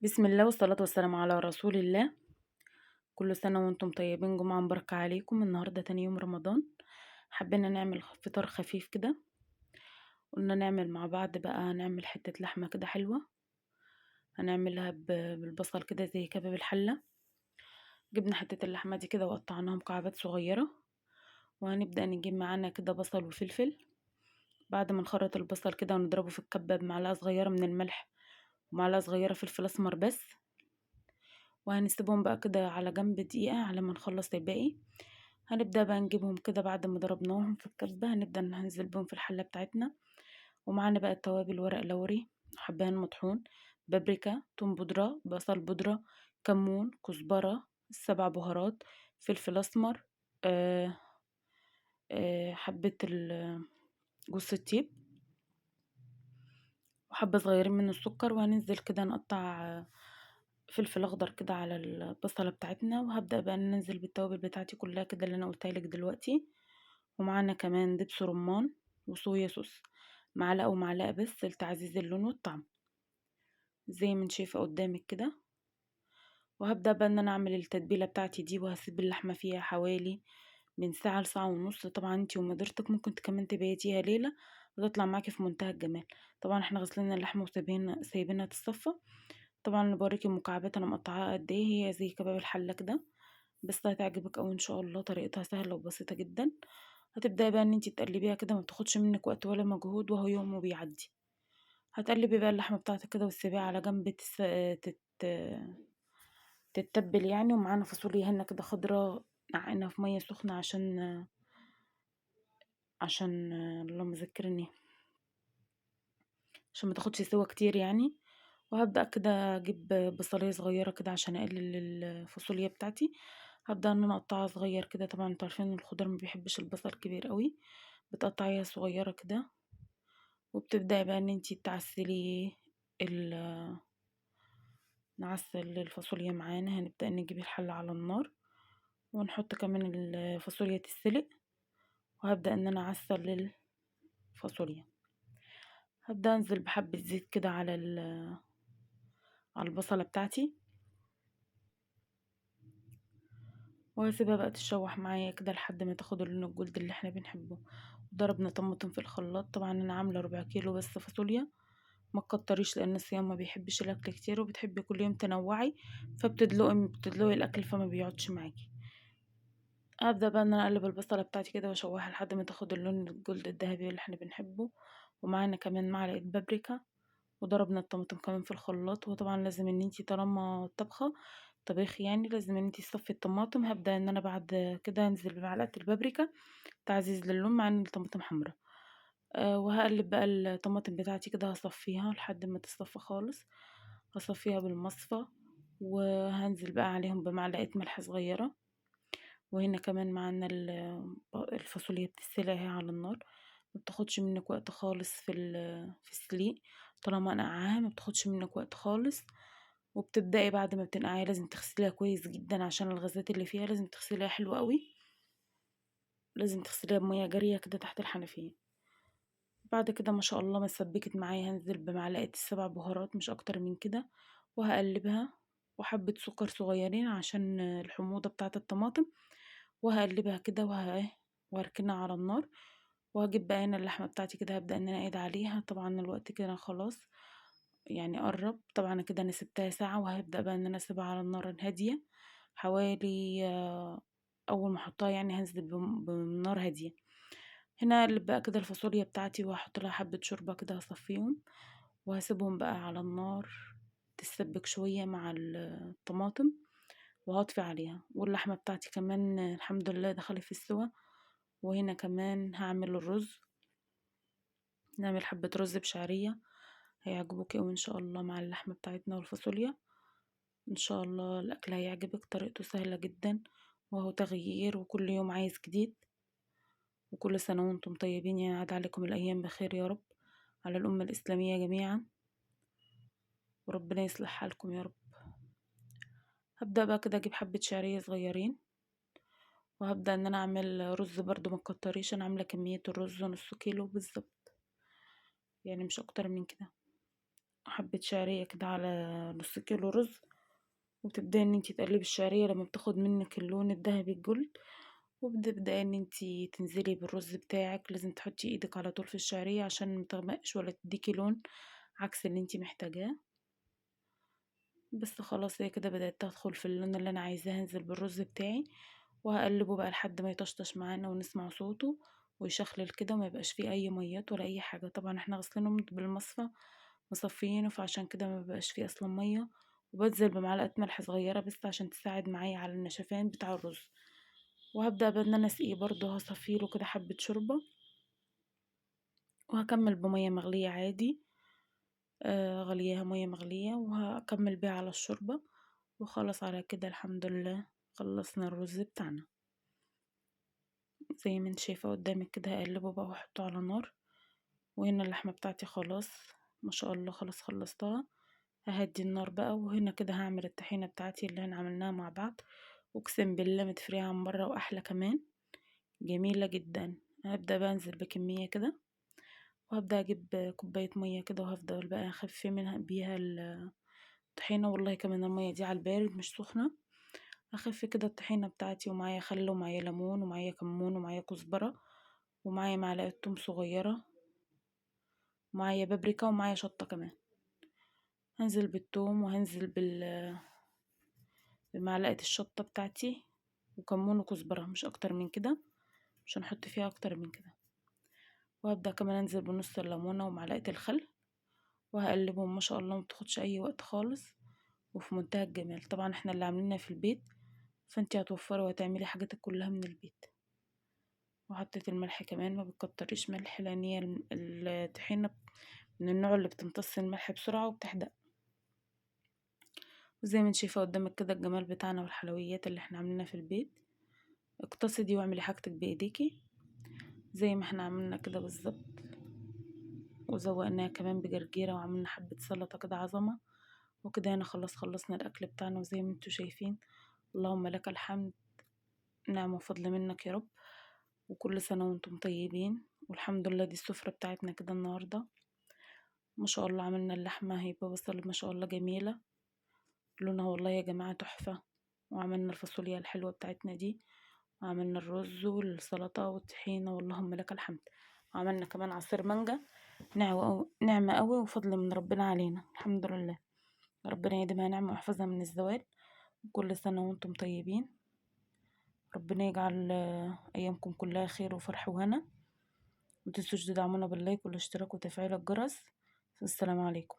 بسم الله والصلاة والسلام على رسول الله. كل سنة وانتم طيبين، جمعة مباركة عليكم. النهاردة تاني يوم رمضان، حبينا نعمل فطار خفيف كده. قلنا نعمل مع بعض بقى، نعمل حتة لحمة كده حلوة. هنعملها بالبصل كده زي كباب الحلة. جبنا حتة اللحمة دي كده وقطعناها مكعبات صغيرة، وهنبدأ نجيب معانا كده بصل وفلفل. بعد ما نخرط البصل كده ونضربه في الكبة بمعلقة صغيرة من الملح ومعلقة صغيرة فلفل أسمر بس. وهنسيبهم بقى كده على جنب دقيقة على ما نخلص الباقي. هنبدأ بقى نجيبهم كده بعد ما ضربناهم في الكبة، هنبدأ ننزل بهم في الحلة بتاعتنا. ومعانا بقى التوابل: ورق لوري، حبهان مطحون، بابريكا، توم بودرة، بصل بودرة، كمون، كزبرة، 7 بهارات، فلفل أسمر، آه حبة جوز الطيب، وحبة صغيرين من السكر. وهننزل كده نقطع فلفل اخضر كده على البصلة بتاعتنا. وهبدأ بقى ننزل بالتوابل بتاعتي كلها كده اللي انا قلتها لك دلوقتي. ومعانا كمان دبس رمان وصويا صوص، معلقة ومعلقة بس لتعزيز اللون والطعم زي ما انت شايفة قدامك كده. وهبدأ بقى ان انا اعمل التتبيلة بتاعتي دي، وهسيب اللحمة فيها حوالي من ساعة لساعة ونص. طبعا انتي ومقدرتك ممكن كمان تبيتيها ليلة وتطلع معاكي في منتهى الجمال. طبعا احنا غسلين اللحمة وسايبينها تتصفى. طبعا انا بوريكي المكعبات انا مقطعاها قد ايه، هي زي كباب الحلة كده، بس هتعجبك اوي ان شاء الله. طريقتها سهلة وبسيطة جدا. هتبداي بقى ان انتي تقلبيها كده، ما بتاخدش منك وقت ولا مجهود، وهو يوم وبيعدي. هتقلبي بقى اللحمة بتاعتك كده وتسيبيها على جنب تتبل يعني. ومعانا فاصوليا هنا كده خضرا، نقعنا في مية سخنة عشان اللهم ذكرني، عشان ما تاخدش سوا كتير يعني. وهبدأ كده اجيب بصلية صغيرة كده عشان اقلل الفاصوليا بتاعتي. هبدأ ان انا اقطعها صغير كده. طبعا انتوا عارفين ان الخضار ما بيحبش البصل كبير قوي، بتقطعيها صغيرة كده. وبتبدأي بقى ان انتي تعسلي ال نعسل الفاصوليا معانا. هنبدأ نجيب الحلة على النار ونحط كمان الفاصوليا تتسلق. وهبدأ ان انا اعسل الفاصوليا. هبدأ انزل بحبة زيت كده على البصلة بتاعتي، وهسيبها بقى تتشوح معايا كده لحد ما تاخد اللون الجلد اللي احنا بنحبه. ضربنا طماطم في الخلاط. طبعا انا عامله 4 كيلو بس فاصوليا، ما تكتريش لان الصيام ما بيحبش الاكل كتير، وبتحبي كل يوم تنوعي، فبتدلقي الاكل فما بيقعدش معاكي. ابدا بقى ان انا اقلب البصله بتاعتي كده واشوحها لحد ما تاخد اللون الجلد الذهبي اللي احنا بنحبه. ومعانا كمان معلقه بابريكا. وضربنا الطماطم كمان في الخلاط. وطبعا لازم ان انتي طالما طبخه طبيخ يعني لازم ان انتي تصفي الطماطم. هبدا ان انا بعد كده انزل بمعلقه البابريكا تعزيز للون مع ان الطماطم حمرا. وهقلب بقى الطماطم بتاعتي كده، هصفيها لحد ما تصفى خالص. هصفيها بالمصفى. وهنزل بقى عليهم بمعلقه ملح صغيره. وهنا كمان معانا الفاصوليا بتتسلق اهي على النار. ما بتاخدش منك وقت خالص في السليق. طالما نقعاها ما بتاخدش منك وقت خالص. وبتبدأي بعد ما بتنقعيها لازم تغسليها كويس جدا عشان الغازات اللي فيها، لازم تغسليها حلو قوي. لازم تغسليها بمية جارية كده تحت الحنفية. بعد كده ما شاء الله ما اتسبكت معايا، هنزل بمعلقة ال7 بهارات مش اكتر من كده. وهقلبها، وحبة سكر صغيرين عشان الحموضة بتاعة الطماطم. وهقلبها كده وهركنها على النار. وهجيب بقى هنا اللحمة بتاعتي كده، هبدأ ان انا اقيد عليها. طبعا الوقت كده خلاص يعني قرب. طبعا أنا كده انا سبتها ساعة، وهبدأ بقى ان انا اسيبها على النار الهادية حوالي اول ما احطها يعني هنزل بنار هادية. هنا اقلب بقى كده الفاصوليا بتاعتي وهحط لها حبة شوربة كده هصفيهم. وهسيبهم بقى على النار تتسبك شوية مع الطماطم. وهطفي عليها. واللحمة بتاعتي كمان الحمد لله دخلت في السوا. وهنا كمان هعمل الرز. نعمل حبة رز بشعرية هيعجبوك اوي ان شاء الله مع اللحمة بتاعتنا والفاصوليا. ان شاء الله الاكل هيعجبك، طريقته سهلة جدا وهو تغيير وكل يوم عايز جديد. وكل سنة وانتم طيبين، ينعاد عليكم الايام بخير يا رب، على الامة الاسلامية جميعا، وربنا يصلح حالكم يا رب. هبدأ بقى كده اجيب حبة شعرية صغيرين. وهبدأ ان انا اعمل رز برضو ما تكتريش. انا عاملة كمية الرز نص كيلو بالظبط، يعني مش اكتر من كده. حبة شعرية كده على نص كيلو رز. وتبدأي ان انتي تقلبي الشعرية لما بتاخد منك اللون الذهبي الجلد، وبتبدأي ان انتي تنزلي بالرز بتاعك. لازم تحطي ايدك على طول في الشعرية عشان متغمقش ولا تديكي لون عكس اللي انتي محتاجاه. بس خلاص هي كده بدأت تدخل في اللون اللي انا عايزاه. هنزل بالرز بتاعي وهقلبه بقى لحد ما يطشطش معانا ونسمع صوته ويشخلل كده، وما يبقاش فيه اي ميات ولا اي حاجه. طبعا احنا غسلينه بالمصفى مصفيينه، فعشان كده ما بقاش فيه اصلا ميه. وبنزل بمعلقه ملح صغيره بس عشان تساعد معايا على النشفان بتاع الرز. وهبدأ بقى ان انا اسقيه برضه، هصفيله كده حبه شوربه. وهكمل بميه مغليه عادي، غليها ميه مغليه، وهكمل بيها على الشوربه. وخلاص على كده الحمد لله خلصنا الرز بتاعنا. زي ما انت شايفة قدامك كده هقلبه بقى واحطه على نار. وهنا اللحمة بتاعتي خلاص ما شاء الله خلاص خلصتها. ههدي النار بقى، وهنا كده هعمل الطحينة بتاعتي اللي احنا عملناها مع بعض. اقسم بالله متفرية عن بره واحلى كمان، جميلة جدا. هبدأ بقى انزل بكمية كده، وهبدأ اجيب كوباية مية كده، وهفضل بقى اخفي منها بيها الطحينة. والله كمان المية دي على البارد مش سخنة. اخف كده الطحينة بتاعتي، ومعايا خل ومعايا ليمون ومعايا كمون ومعايا كزبرة ومعايا معلقة توم صغيرة ومعايا بابريكا ومعايا شطة كمان. هنزل بالثوم وهنزل بمعلقة الشطة بتاعتي وكمون وكزبرة، مش اكتر من كده، مش هنحط فيها اكتر من كده. وهبدأ كمان انزل بنص الليمونة ومعلقة الخل، وهقلبهم ما شاء الله متاخدش اي وقت خالص، وفي منتهى الجمال. طبعا احنا اللي عاملينها في البيت، فانتي هتوفري وهتعملي حاجاتك كلها من البيت. وحطيت الملح كمان، ما بتكتريش ملح لان هي الطحينة من النوع اللي بتمتص الملح بسرعة وبتحدق. وزي ما انت شايفة قدامك كده الجمال بتاعنا والحلويات اللي احنا عاملينها في البيت. اقتصدي واعملي حاجتك بايديكي زي ما احنا عملنا كده بالظبط. وزوقناها كمان بجرجيرة وعملنا حبة سلطة كده عظمة. وكده هنا خلاص خلصنا الاكل بتاعنا. وزي ما انتوا شايفين اللهم لك الحمد، نعم وفضل منك يا رب. وكل سنة وانتم طيبين. والحمد لله دي السفرة بتاعتنا كده النهاردة. ما شاء الله عملنا اللحمة هيبة بصل ما شاء الله جميلة لونها، والله يا جماعة تحفة. وعملنا الفاصوليا الحلوة بتاعتنا دي، وعملنا الرز والسلطة والطحينة واللهم لك الحمد. وعملنا كمان عصير مانجا، نعمة قوي وفضل من ربنا علينا الحمد لله. ربنا يديمها نعمة ويحفظها من الزوال. كل سنة وانتم طيبين. ربنا يجعل أيامكم كلها خير وفرح وهنا. متنسوش تدعمونا باللايك والاشتراك وتفعيل الجرس. السلام عليكم.